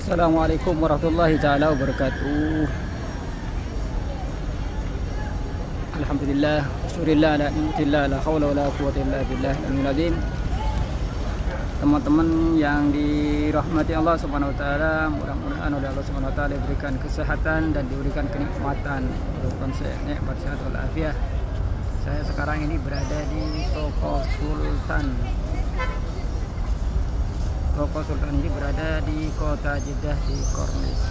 Assalamualaikum warahmatullahi taala wabarakatuh. Alhamdulillah, syukurillah ala ni'matillah, la haula wala quwwata illa billah al-aliyyil azim. Teman-teman yang dirahmati Allah Subhanahu wa taala, mudah-mudahan oleh Allah Subhanahu wa taala diberikan kesehatan dan diberikan kenikmatan berupa nikmat sehat wal afiat. Saya sekarang ini berada di Toko Sultan. Toko Sultan ini berada di kota Jeddah di Kornish.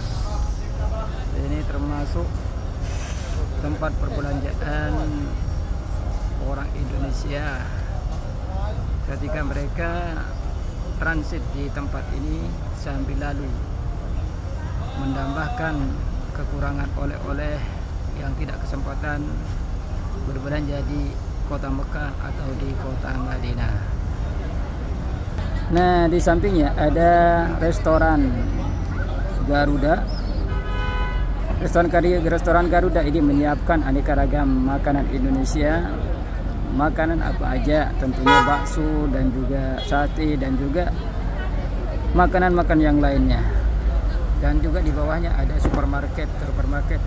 Ini termasuk tempat perbelanjaan orang Indonesia ketika mereka transit di tempat ini sambil lalu menambahkan kekurangan oleh-oleh yang tidak kesempatan berbelanja di kota Mekah atau di kota Madinah. Nah, di sampingnya ada restoran Garuda. Restoran Garuda ini menyiapkan aneka ragam makanan Indonesia. Makanan apa aja? Tentunya bakso dan juga sate dan juga makanan-makanan yang lainnya. Dan juga di bawahnya ada supermarket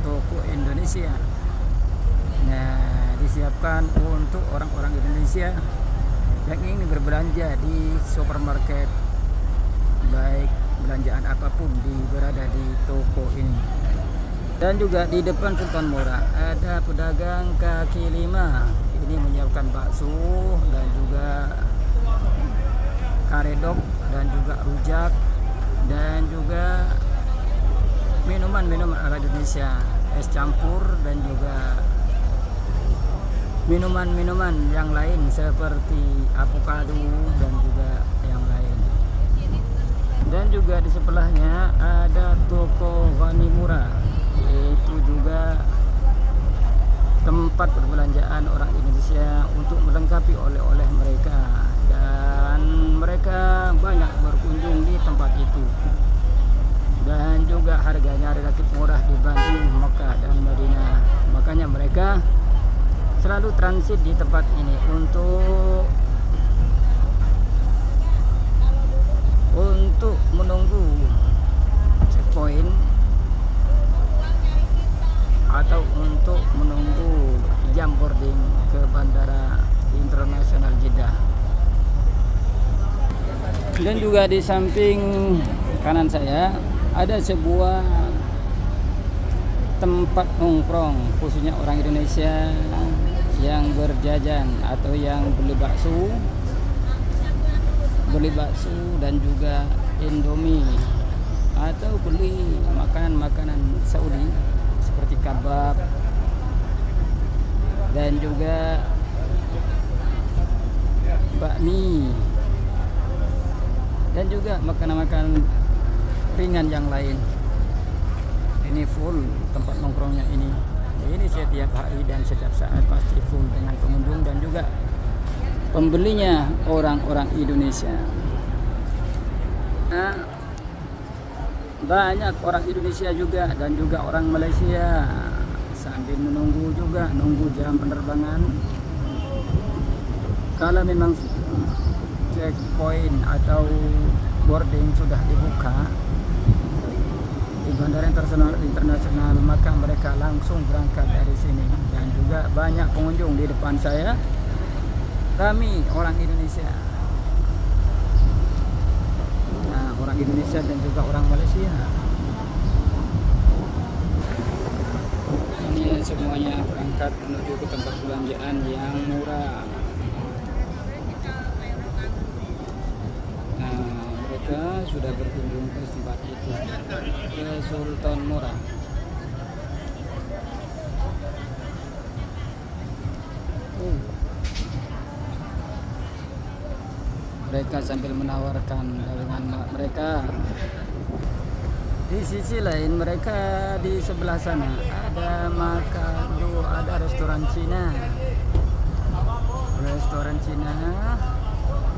toko Indonesia. Nah, disiapkan untuk orang-orang Indonesia yang ingin berbelanja di supermarket, baik belanjaan apapun berada di toko ini. Dan juga di depan Sultan Murah ada pedagang kaki lima. Ini menyiapkan bakso dan juga karedok dan juga rujak dan juga minuman-minuman ala Indonesia, es campur dan juga minuman-minuman yang lain seperti avocado dan juga yang lain. Dan juga di sebelahnya ada toko Ghanimura, itu juga tempat perbelanjaan orang Indonesia untuk melengkapi oleh-oleh mereka, dan mereka banyak berkunjung di tempat itu. Dan juga harganya relatif murah dibanding Mekah dan Madinah. Makanya mereka selalu transit di tempat ini untuk menunggu checkpoint atau untuk menunggu jam boarding ke Bandara Internasional Jeddah. Dan juga di samping kanan saya ada sebuah tempat nongkrong khususnya orang Indonesia yang berjajan atau yang beli bakso dan juga Indomie atau beli makanan-makanan Saudi seperti kebab dan juga bakmi dan juga makanan-makanan ringan yang lain. Ini full tempat nongkrongnya ini. Ini setiap hari dan setiap saat pasti full dengan pengunjung dan juga pembelinya orang-orang Indonesia. Nah, banyak orang Indonesia juga dan juga orang Malaysia sambil menunggu juga, nunggu jam penerbangan. Kalau memang checkpoint atau boarding sudah dibuka di Bandara Internasional, maka mereka langsung berangkat dari sini. Dan juga banyak pengunjung di depan saya, ramai orang Indonesia. Nah, orang Indonesia dan juga orang Malaysia. Ini semuanya berangkat menuju ke tempat belanjaan yang murah. Mereka sudah berkunjung ke tempat itu, ke Sultan Murah. Mereka sambil menawarkan dagangan mereka. Di sisi lain mereka di sebelah sana ada ada restoran Cina. Restoran Cina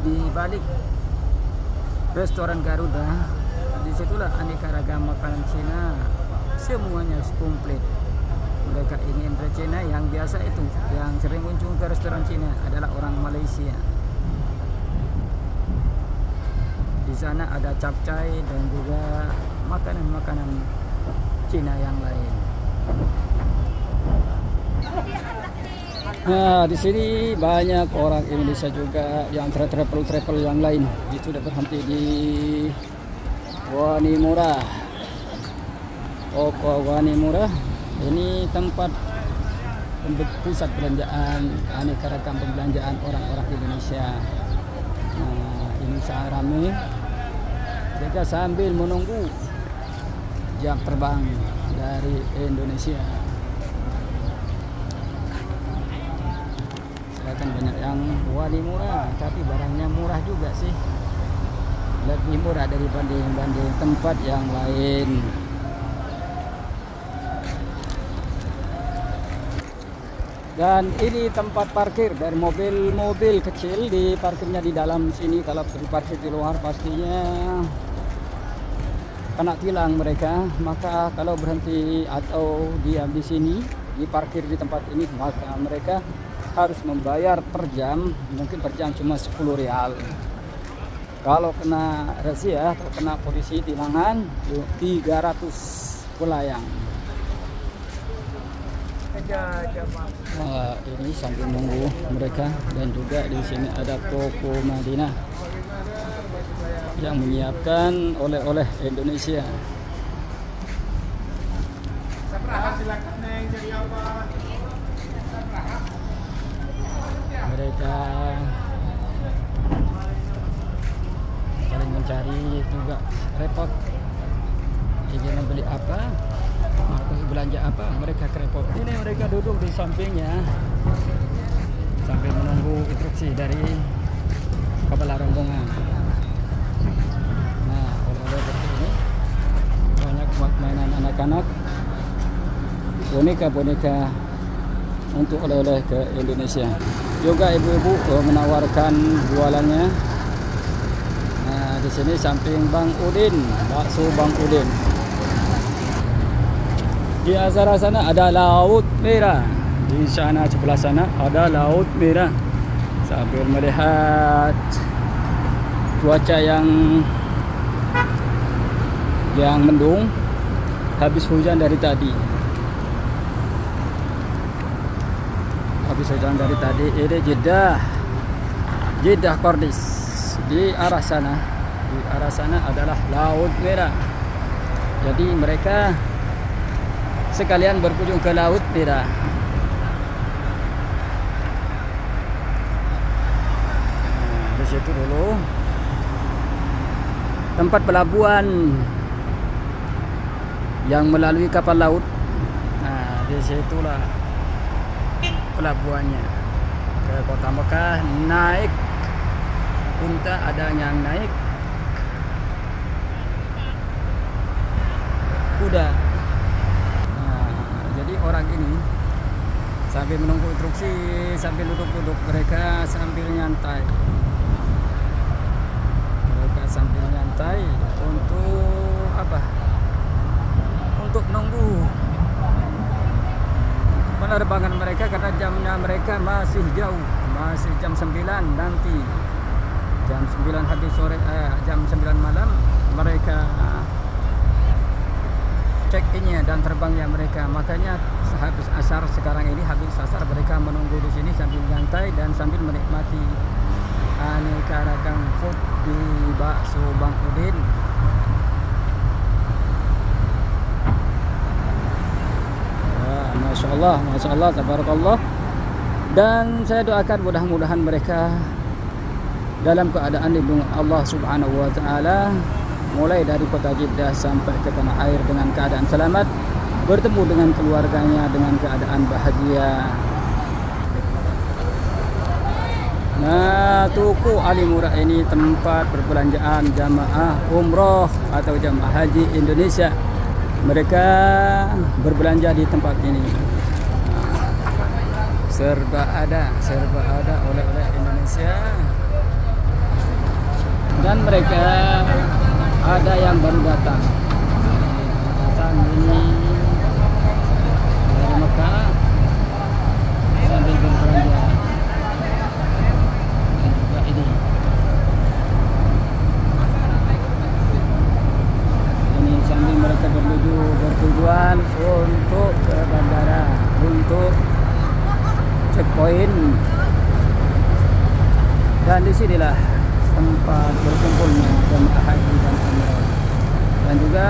di balik restoran Garuda, disitulah aneka ragam makanan Cina, semuanya komplit. Mereka ingin Cina yang biasa itu, yang sering kunjung ke restoran Cina adalah orang Malaysia. Di sana ada capcay dan juga makanan-makanan Cina yang lain. Nah, di sini banyak orang Indonesia juga yang travel yang lain. Itu sudah berhenti di Wanimura. Toko Wanimura ini tempat pusat belanjaan, aneka ragam pembelanjaan orang-orang Indonesia. Nah, ini sangat ramai. Mereka sambil menunggu jam terbang dari Indonesia. Kan banyak yang Wanimura, tapi barangnya murah juga sih, lebih murah dibanding tempat yang lain. Dan ini tempat parkir dari mobil-mobil kecil, di parkirnya di dalam sini. Kalau diparkir di luar pastinya kena tilang mereka. Maka kalau berhenti atau diam di sini, diparkir di tempat ini, maka mereka harus membayar per jam, mungkin per jam cuma 10 rial. Kalau kena razia atau kena polisi tilangan 300 pelayang. Wah, ini sambil nunggu mereka. Dan juga di sini ada toko Madinah yang menyiapkan oleh-oleh Indonesia. Mereka saling mencari juga, repot ingin membeli apa atau belanja apa, mereka repot. Ini mereka duduk di sampingnya sambil menunggu instruksi dari kepala rombongan. Nah, oleh-oleh seperti ini banyak buat mainan anak-anak, boneka-boneka untuk oleh-oleh ke Indonesia. Juga ibu-ibu menawarkan jualannya. Nah, di sini samping Bang Udin, bakso Bang Udin. Di azara sana ada Laut Merah. Di sana sebelah sana ada Laut Merah. Sambil melihat cuaca yang mendung, habis hujan dari tadi. Ini Jeddah Kordis. Di arah sana adalah Laut Merah. Jadi mereka sekalian berkunjung ke Laut Merah. Nah, di situ dulu tempat pelabuhan yang melalui kapal laut. Nah, di situlah pelabuhannya ke kota Mekah. Naik unta, ada yang naik kuda. Nah, jadi orang ini sambil menunggu instruksi, sambil duduk-duduk, mereka sambil nyantai. Untuk apa? Untuk menunggu penerbangan mereka, karena jamnya mereka masih jauh, masih jam 9 nanti, jam 9 habis sore, jam 9 malam mereka check innya dan terbangnya mereka. Makanya habis asar, sekarang ini habis asar, mereka menunggu di sini sambil nyantai dan sambil menikmati aneka ragam food di bakso Bang Udin. Masya Allah, tabarakallah. Dan saya doakan mudah-mudahan mereka dalam keadaan lindungan Allah Subhanahu wa Ta'ala, mulai dari kota Jeddah sampai ke tanah air dengan keadaan selamat, bertemu dengan keluarganya dengan keadaan bahagia. Nah, Tuku Ali Murah ini tempat perbelanjaan jamaah umroh atau jamaah haji Indonesia. Mereka berbelanja di tempat ini. Serba ada oleh-oleh Indonesia. Dan mereka ada yang baru datang. Ini dari Mekah sambil berbelanja. Dan juga ini bertujuan untuk ke bandara, untuk checkpoint, dan disinilah tempat berkumpulnya jemaah haji dan umroh. Dan juga